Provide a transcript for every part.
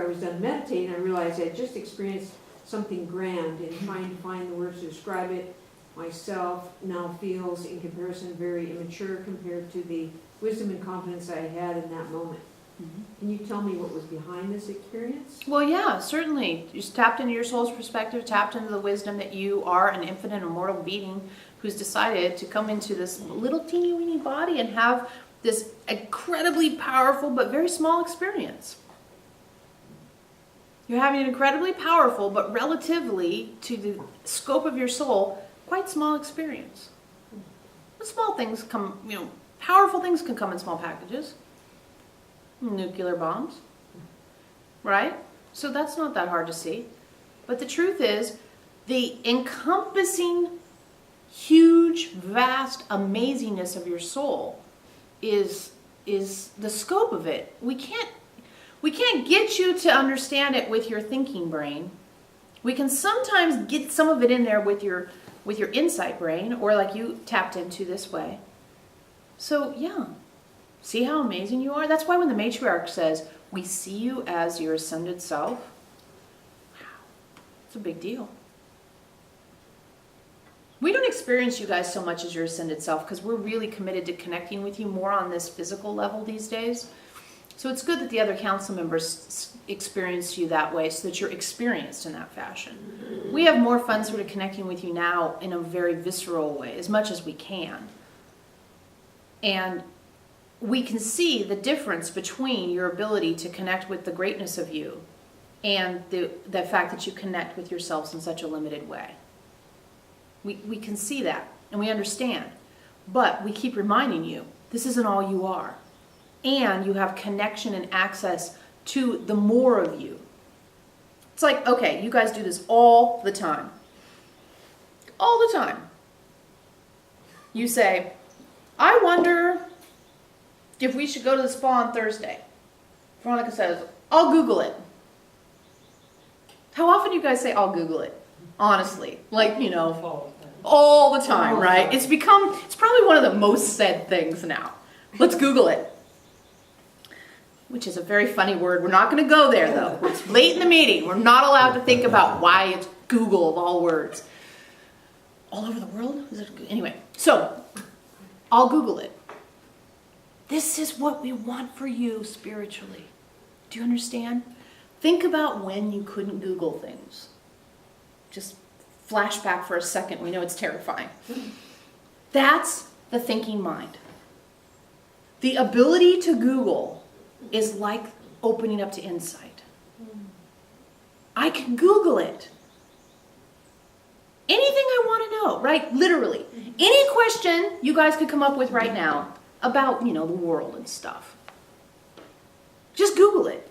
was done meditating, I realized I just experienced something grand, and trying to find the words to describe it myself now feels, in comparison, very immature compared to the wisdom and confidence I had in that moment. Can you tell me what was behind this experience? Well, yeah, certainly. You just tapped into your soul's perspective, tapped into the wisdom that you are an infinite, immortal being who's decided to come into this little teeny weeny body and have this incredibly powerful but very small experience. You're having an incredibly powerful but relatively to the scope of your soul, quite small experience. The small things come, powerful things can come in small packages. Nuclear bombs, right? So that's not that hard to see. But the truth is, the encompassing, huge, vast amazingness of your soul is the scope of it. We can't get you to understand it with your thinking brain. We can sometimes get some of it in there with your insight brain, or like you tapped into this way. So yeah. See how amazing you are? That's why when the Matriarch says, we see you as your ascended self, wow, it's a big deal. We don't experience you guys so much as your ascended self because we're really committed to connecting with you more on this physical level these days. So it's good that the other council members experience you that way so that you're experienced in that fashion. We have more fun sort of connecting with you now in a very visceral way, as much as we can. And we can see the difference between your ability to connect with the greatness of you and the fact that you connect with yourselves in such a limited way. We can see that and we understand, but we keep reminding you, this isn't all you are. And you have connection and access to the more of you. It's like, okay, you guys do this all the time. All the time. You say, I wonder if we should go to the spa on Thursday. Veronica says, I'll Google it. How often do you guys say, I'll Google it? Honestly. Like, all the time, right? It's probably one of the most said things now. Let's Google it. Which is a very funny word. We're not going to go there, though. It's late in the meeting. We're not allowed to think about why it's Google of all words. All over the world? Anyway, so I'll Google it. This is what we want for you spiritually. Do you understand? Think about when you couldn't Google things. Just flashback for a second. We know it's terrifying. That's the thinking mind. The ability to Google is like opening up to insight. I can Google it. Anything I want to know, right? Literally. Any question you guys could come up with right now about, the world and stuff. Just Google it.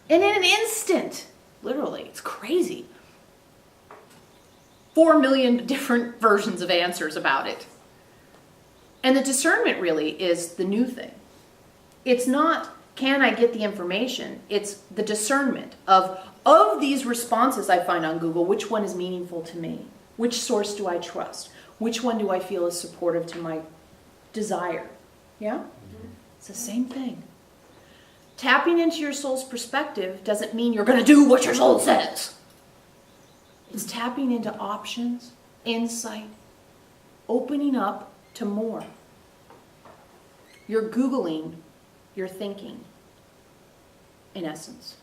And in an instant, literally, it's crazy. 4 million different versions of answers about it. And the discernment really is the new thing. It's not, can I get the information? It's the discernment of these responses I find on Google, which one is meaningful to me? Which source do I trust? Which one do I feel is supportive to my desire? Yeah? It's the same thing. Tapping into your soul's perspective doesn't mean you're going to do what your soul says. It's tapping into options, insight, opening up to more. You're Googling your thinking, in essence.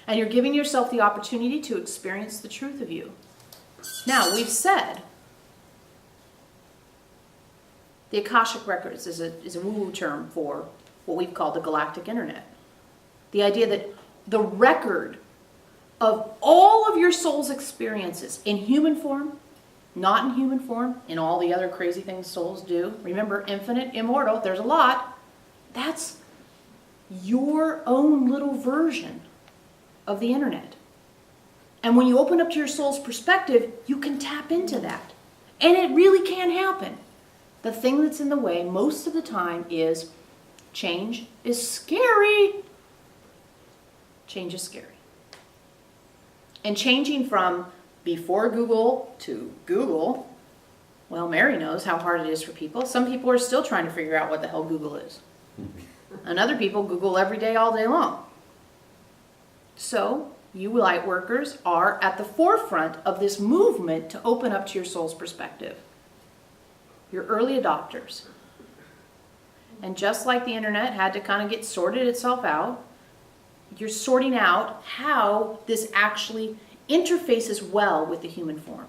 And you're giving yourself the opportunity to experience the truth of you. Now, we've said the Akashic Records is a woo-woo term for what we've called the galactic internet. The idea that the record of all of your soul's experiences in human form, not in human form, in all the other crazy things souls do. Remember, infinite, immortal, there's a lot. That's your own little version of the internet. And when you open up to your soul's perspective, you can tap into that. And it really can happen. The thing that's in the way most of the time is change is scary. Change is scary. And changing from before Google to Google, well, Mary knows how hard it is for people. Some people are still trying to figure out what the hell Google is. And other people Google every day, all day long. So you light workers are at the forefront of this movement to open up to your soul's perspective. You're early adopters. And just like the internet had to kind of get sorted itself out, you're sorting out how this actually interfaces well with the human form.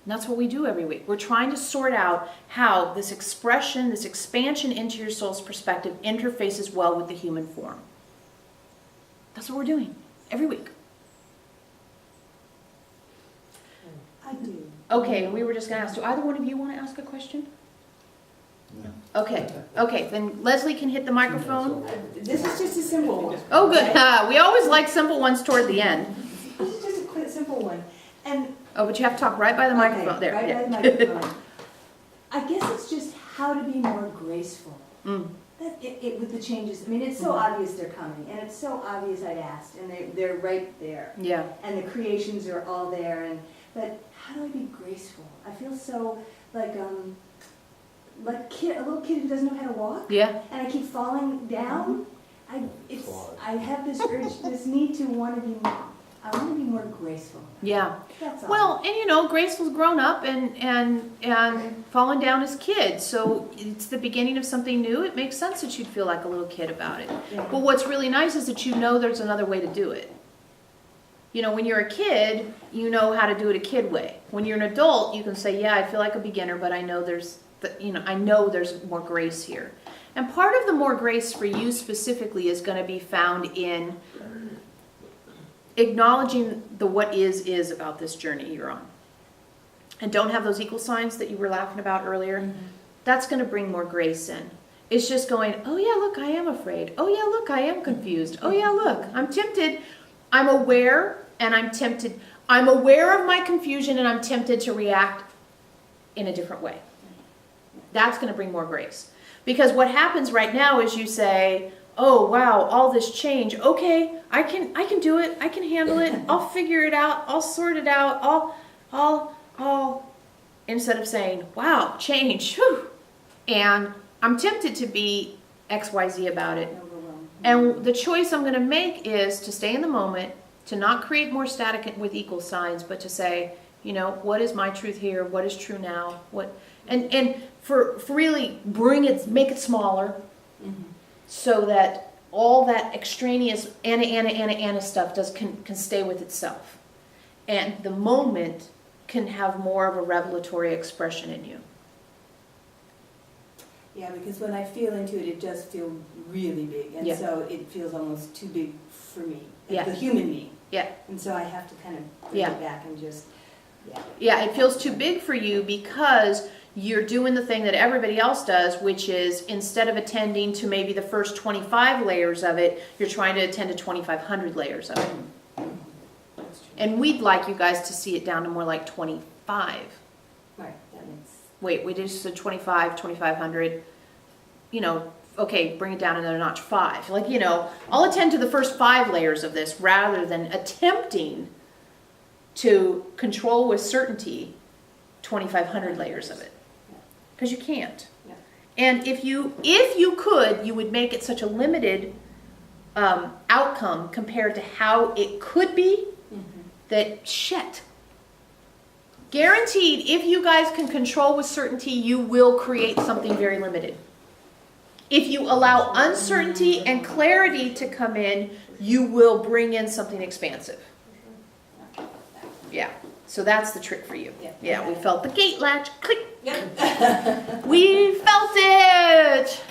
And that's what we do every week. We're trying to sort out how this expression, this expansion into your soul's perspective interfaces well with the human form. That's what we're doing every week. I do. Okay, and we were just going to ask, do either one of you want to ask a question? No. Okay, then Leslie can hit the microphone. This is just a simple one. Oh, good. We always like simple ones toward the end. This is just a quick, simple one. And Oh, but you have to talk right by the microphone. There. Right Yeah. by the microphone. I guess it's just how to be more graceful. Mm. With the changes. I mean, it's so obvious they're coming, and it's so obvious I'd asked, and they're right there. Yeah. And the creations are all there. But how do I be graceful? I feel so like a little kid who doesn't know how to walk. Yeah. And I keep falling down. I have this urge, this need to want to be. I want to be more graceful. Yeah. That's all. Well, and Graceful's grown up and fallen down as kids, so it's the beginning of something new. It makes sense that you'd feel like a little kid about it. Yeah. But what's really nice is that there's another way to do it. When you're a kid, you know how to do it a kid way. When you're an adult, you can say, yeah, I feel like a beginner, but I know there's more grace here. And part of the more grace for you specifically is going to be found in acknowledging the what is about this journey you're on. And don't have those equal signs that you were laughing about earlier. Mm-hmm. That's going to bring more grace in. It's just going, oh yeah, look, I am afraid. Oh yeah, look, I am confused. Oh yeah, look, I'm tempted. I'm aware and I'm tempted. I'm aware of my confusion and I'm tempted to react in a different way. That's going to bring more grace. Because what happens right now is you say, oh wow, all this change. Okay, I can do it. I can handle it. I'll figure it out. I'll sort it out. I'll instead of saying, wow, change. Whew. And I'm tempted to be XYZ about it. And the choice I'm going to make is to stay in the moment, to not create more static with equal signs, but to say, what is my truth here? What is true now? And for really make it smaller. Mm-hmm. So that all that extraneous Anna stuff can stay with itself. And the moment can have more of a revelatory expression in you. Yeah, because when I feel into it, it does feel really big. And so it feels almost too big for me, like the human me. Yeah. And so I have to kind of bring it back and just, Yeah, it feels too big for you because you're doing the thing that everybody else does, which is instead of attending to maybe the first 25 layers of it, you're trying to attend to 2,500 layers of it. And we'd like you guys to see it down to more like 25. Right, that makes... Wait, we just said 25, 2,500. Okay, bring it down another notch, 5. I'll attend to the first 5 layers of this rather than attempting to control with certainty 2,500 layers of it. Because you can't. Yeah. And if you could, you would make it such a limited outcome compared to how it could be that shit. Guaranteed, if you guys can control with certainty, you will create something very limited. If you allow uncertainty and clarity to come in, you will bring in something expansive. Yeah. So that's the trick for you. Yeah, we felt the gate latch click. Yep. We felt it.